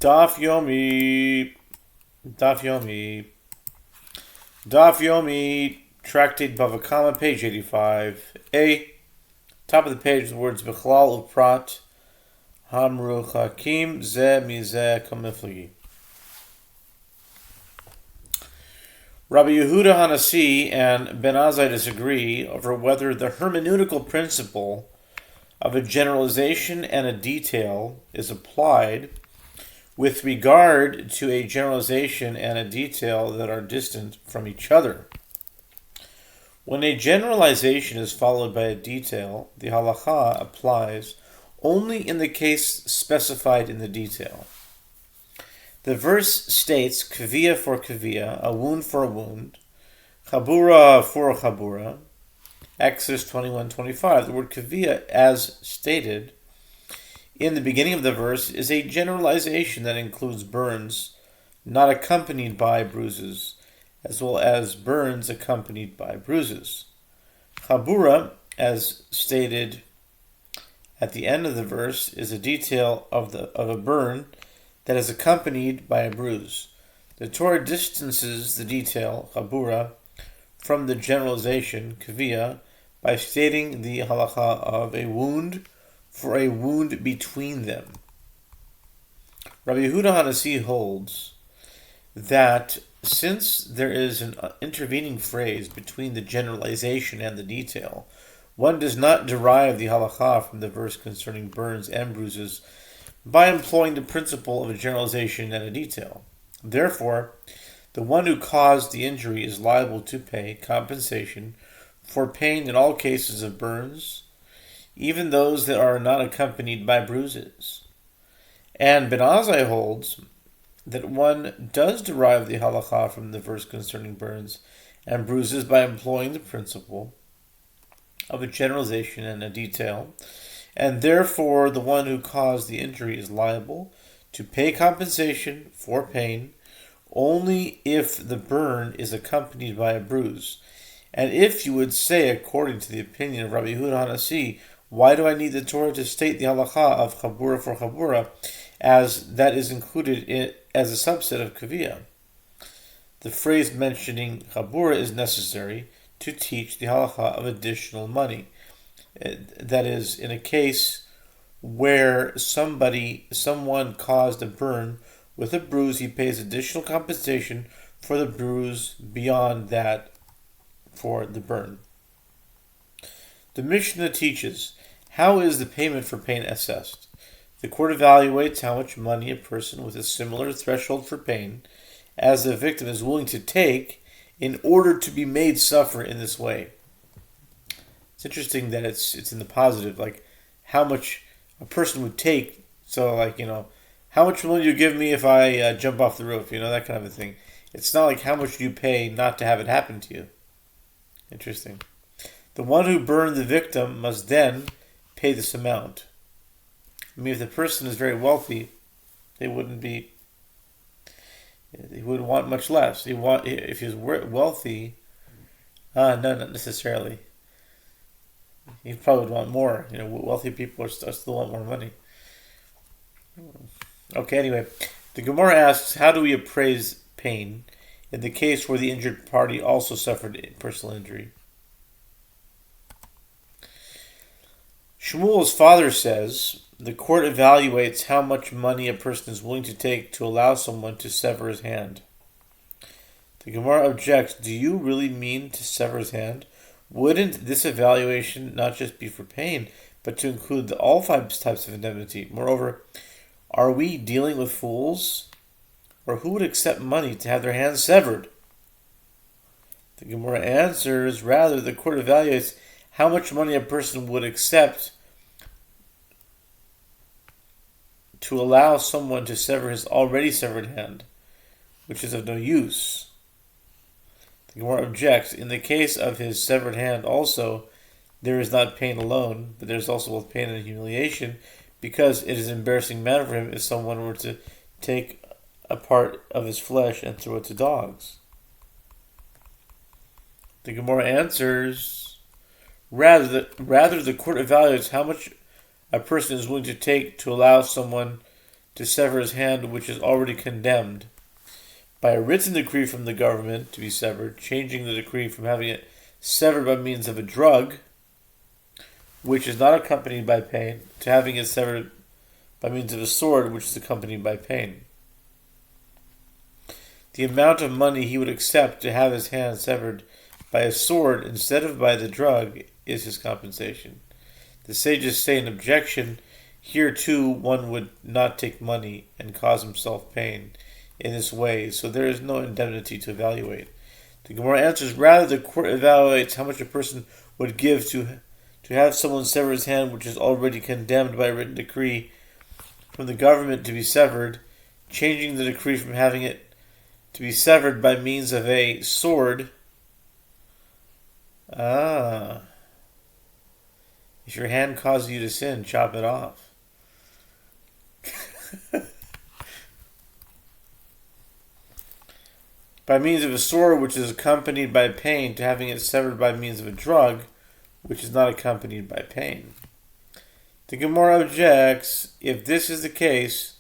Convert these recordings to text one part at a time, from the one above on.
Daf Yomi, Daf Yomi, Daf Yomi, Tractate Bava, page 85. Top of the page, the words Bichlal Uprat, Hamru Chakim, Ze Mizeh Kamifligi. Rabbi Yehuda Hanasi and Ben Azai disagree over whether the hermeneutical principle of a generalization and a detail is applied with regard to a generalization and a detail that are distant from each other. When a generalization is followed by a detail, the halacha applies only in the case specified in the detail. The verse states kaviyah for kaviyah, a wound for a wound, chabura for a chabura. Exodus 21:25. The word kaviyah, as stated in the beginning of the verse, is a generalization that includes burns not accompanied by bruises, as well as burns accompanied by bruises. Chabura, as stated at the end of the verse, is a detail of a burn that is accompanied by a bruise. The Torah distances the detail, chabura, from the generalization, kaviyah, by stating the halacha of a wound for a wound between them. Rabbi Yehuda Hanasi holds that since there is an intervening phrase between the generalization and the detail, one does not derive the halacha from the verse concerning burns and bruises by employing the principle of a generalization and a detail. Therefore, the one who caused the injury is liable to pay compensation for pain in all cases of burns, even those that are not accompanied by bruises. And Ben Azai holds that one does derive the halacha from the verse concerning burns and bruises by employing the principle of a generalization and a detail, and therefore the one who caused the injury is liable to pay compensation for pain only if the burn is accompanied by a bruise. And if you would say, according to the opinion of Rabbi Yehuda Hanasi, why do I need the Torah to state the halacha of chabura for chabura, as that is included as a subset of kaviyah? The phrase mentioning chabura is necessary to teach the halacha of additional money. That is, in a case where someone caused a burn with a bruise, he pays additional compensation for the bruise beyond that for the burn. The Mishnah teaches, how is the payment for pain assessed? The court evaluates how much money a person with a similar threshold for pain as the victim is willing to take in order to be made suffer in this way. It's interesting that it's in the positive, like how much a person would take. So, how much will you give me if I jump off the roof? That kind of a thing. It's not like how much do you pay not to have it happen to you. Interesting. The one who burned the victim must then pay this amount. If the person is very wealthy, he wouldn't want much less. If he's wealthy, no, not necessarily. He probably would want more. Wealthy people still want more money. Okay, anyway, the Gemara asks, how do we appraise pain in the case where the injured party also suffered personal injury? Shmuel's father says, the court evaluates how much money a person is willing to take to allow someone to sever his hand. The Gemara objects, do you really mean to sever his hand? Wouldn't this evaluation not just be for pain, but to include all 5 types of indemnity? Moreover, are we dealing with fools? Or who would accept money to have their hands severed? The Gemara answers, rather, the court evaluates how much money a person would accept to allow someone to sever his already severed hand, which is of no use. The Gemara objects, in the case of his severed hand also, there is not pain alone, but there is also both pain and humiliation, because it is an embarrassing matter for him if someone were to take a part of his flesh and throw it to dogs. The Gemara answers, rather the court evaluates how much a person is willing to take to allow someone to sever his hand which is already condemned by a written decree from the government to be severed, changing the decree from having it severed by means of a drug, which is not accompanied by pain, to having it severed by means of a sword, which is accompanied by pain. The amount of money he would accept to have his hand severed by a sword instead of by the drug is his compensation. The sages say in objection, here too one would not take money and cause himself pain in this way, so there is no indemnity to evaluate. The Gemara answers, rather the court evaluates how much a person would give to have someone sever his hand which is already condemned by a written decree from the government to be severed, changing the decree from having it to be severed by means of a sword. If your hand causes you to sin, chop it off. By means of a sword which is accompanied by pain, to having it severed by means of a drug which is not accompanied by pain. The Gemara objects, if this is the case,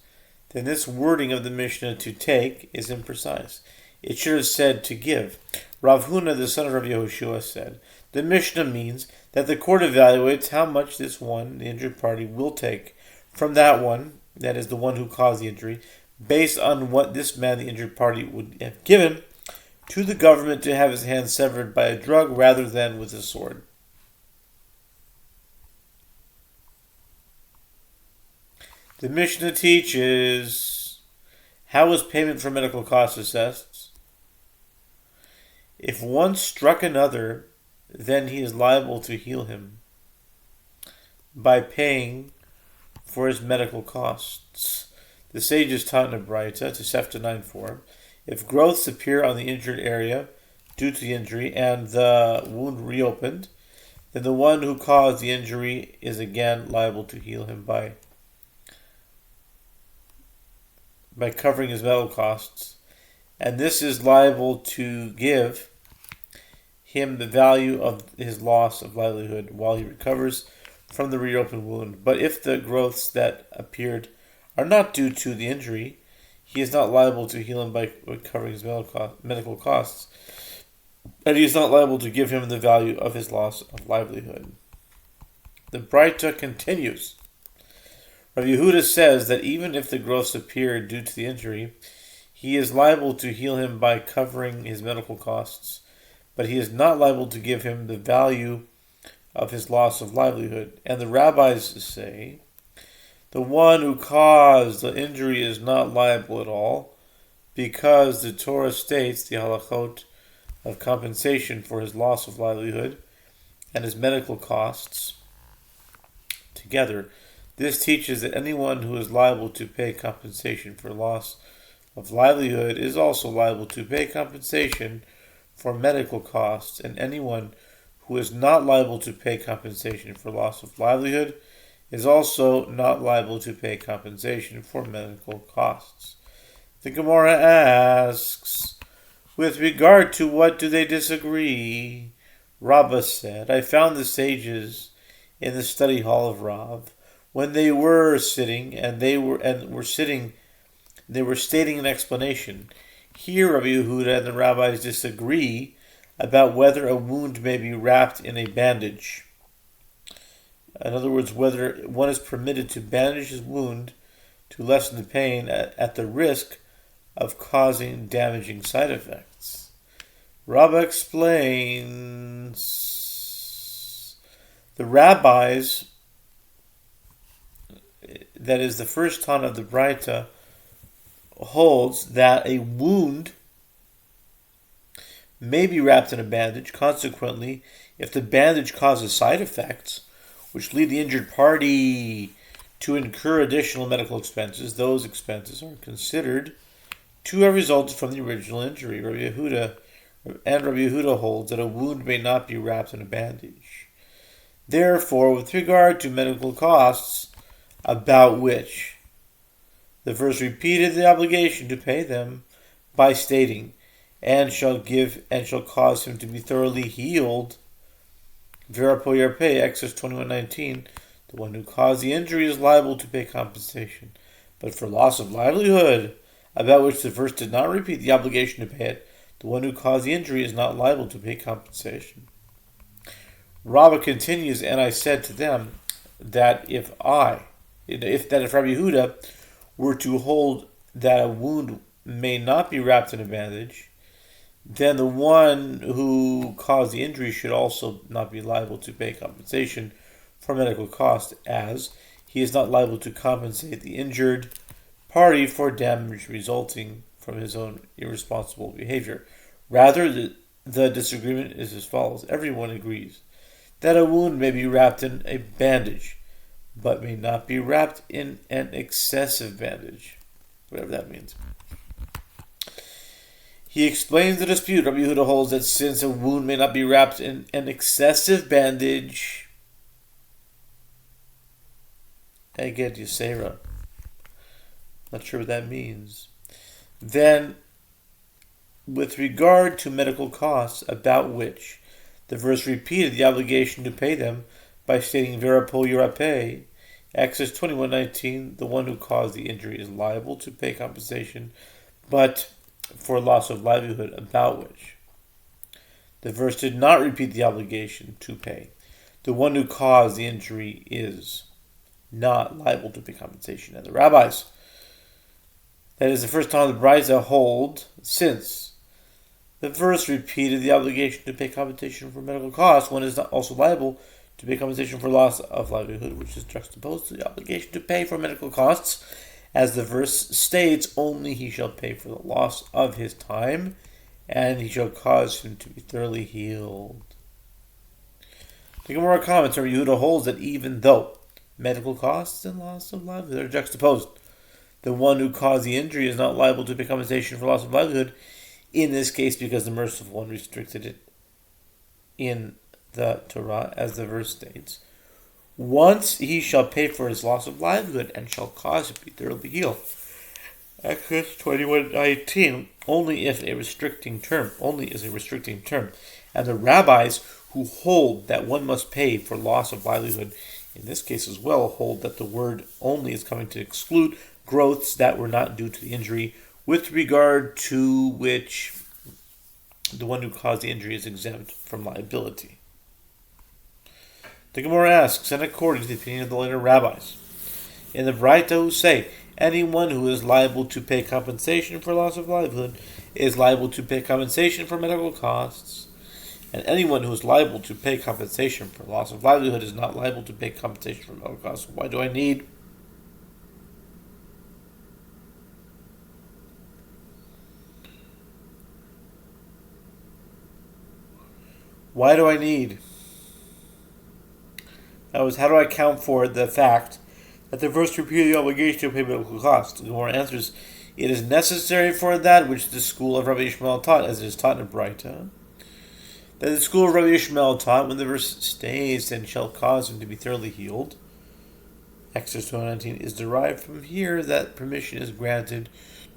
then this wording of the Mishnah, to take, is imprecise. It should have said to give. Rav Huna, the son of Rav Yehoshua, said, the Mishnah means that the court evaluates how much this one, the injured party, will take from that one, that is the one who caused the injury, based on what this man, the injured party, would have given to the government to have his hand severed by a drug rather than with a sword. The Mishnah teaches, how is payment for medical costs assessed? If one struck another, then he is liable to heal him by paying for his medical costs. The sages taught in a Braita, to Sefta 9:4, if growths appear on the injured area due to the injury and the wound reopened, then the one who caused the injury is again liable to heal him by covering his medical costs, and this is liable to give him the value of his loss of livelihood while he recovers from the reopened wound. But if the growths that appeared are not due to the injury, he is not liable to heal him by covering his medical costs, and he is not liable to give him the value of his loss of livelihood. The Braita continues. Rav Yehuda says that even if the growths appear due to the injury, he is liable to heal him by covering his medical costs, but he is not liable to give him the value of his loss of livelihood. And the rabbis say, the one who caused the injury is not liable at all, because the Torah states the halachot of compensation for his loss of livelihood and his medical costs together. This teaches that anyone who is liable to pay compensation for loss of livelihood is also liable to pay compensation for medical costs, and anyone who is not liable to pay compensation for loss of livelihood is also not liable to pay compensation for medical costs. The Gemara asks, with regard to what do they disagree? Rabbah said, I found the sages in the study hall of Rav when they were sitting, they were stating an explanation. Here Rabbi Yehuda and the rabbis disagree about whether a wound may be wrapped in a bandage. In other words, whether one is permitted to bandage his wound to lessen the pain at the risk of causing damaging side effects. Rabbah explains, the rabbis, that is the first Tana of the Braita, holds that a wound may be wrapped in a bandage. Consequently, if the bandage causes side effects, which lead the injured party to incur additional medical expenses, those expenses are considered to have resulted from the original injury. Rabbi Yehuda holds that a wound may not be wrapped in a bandage. Therefore, with regard to medical costs, about which the verse repeated the obligation to pay them by stating, and shall cause him to be thoroughly healed. Verapo Yarpeh, Exodus 21:19, the one who caused the injury is liable to pay compensation. But for loss of livelihood, about which the verse did not repeat the obligation to pay it, the one who caused the injury is not liable to pay compensation. Rava continues, and I said to them that if Rabbi Yehuda were to hold that a wound may not be wrapped in a bandage, then the one who caused the injury should also not be liable to pay compensation for medical costs, as he is not liable to compensate the injured party for damage resulting from his own irresponsible behavior. Rather, the disagreement is as follows. Everyone agrees that a wound may be wrapped in a bandage, but may not be wrapped in an excessive bandage, whatever that means. He explains the dispute. Rabbi Yehuda holds that since a wound may not be wrapped in an excessive bandage, Eged Yisera, not sure what that means, then with regard to medical costs about which the verse repeated the obligation to pay them by stating Verapo Yurape, Exodus 21:19, the one who caused the injury is liable to pay compensation, but for loss of livelihood about which the verse did not repeat the obligation to pay, the one who caused the injury is not liable to pay compensation. And the rabbis, that is the first time the Brisa hold, since the verse repeated the obligation to pay compensation for medical costs, one is not also liable to pay compensation for loss of livelihood, which is juxtaposed to the obligation to pay for medical costs. As the verse states, only he shall pay for the loss of his time, and he shall cause him to be thoroughly healed. The Gemara comments, Rabbi Yehuda holds that even though medical costs and loss of livelihood are juxtaposed, the one who caused the injury is not liable to pay compensation for loss of livelihood, in this case because the merciful one restricted it in the Torah, as the verse states. Once he shall pay for his loss of livelihood and shall cause him to be thoroughly healed. Exodus 21:19, only is a restricting term. And the rabbis who hold that one must pay for loss of livelihood, in this case as well, hold that the word only is coming to exclude growths that were not due to the injury, with regard to which the one who caused the injury is exempt from liability. The Gemara asks, and according to the opinion of the later rabbis, in the Braita who say, anyone who is liable to pay compensation for loss of livelihood is liable to pay compensation for medical costs, and anyone who is liable to pay compensation for loss of livelihood is not liable to pay compensation for medical costs. Why do I need That was, how do I account for the fact that the verse repeated the obligation to pay medical costs? The Gemara answers, it is necessary for that which the school of Rabbi Ishmael taught, as it is taught in Braita, that the school of Rabbi Ishmael taught, when the verse states, and shall cause him to be thoroughly healed, Exodus 20:19, is derived from here that permission is granted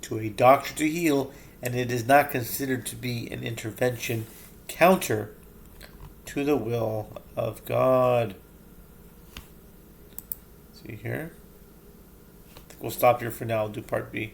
to a doctor to heal, and it is not considered to be an intervention counter to the will of God. See here? I think we'll stop here for now. We'll do part B.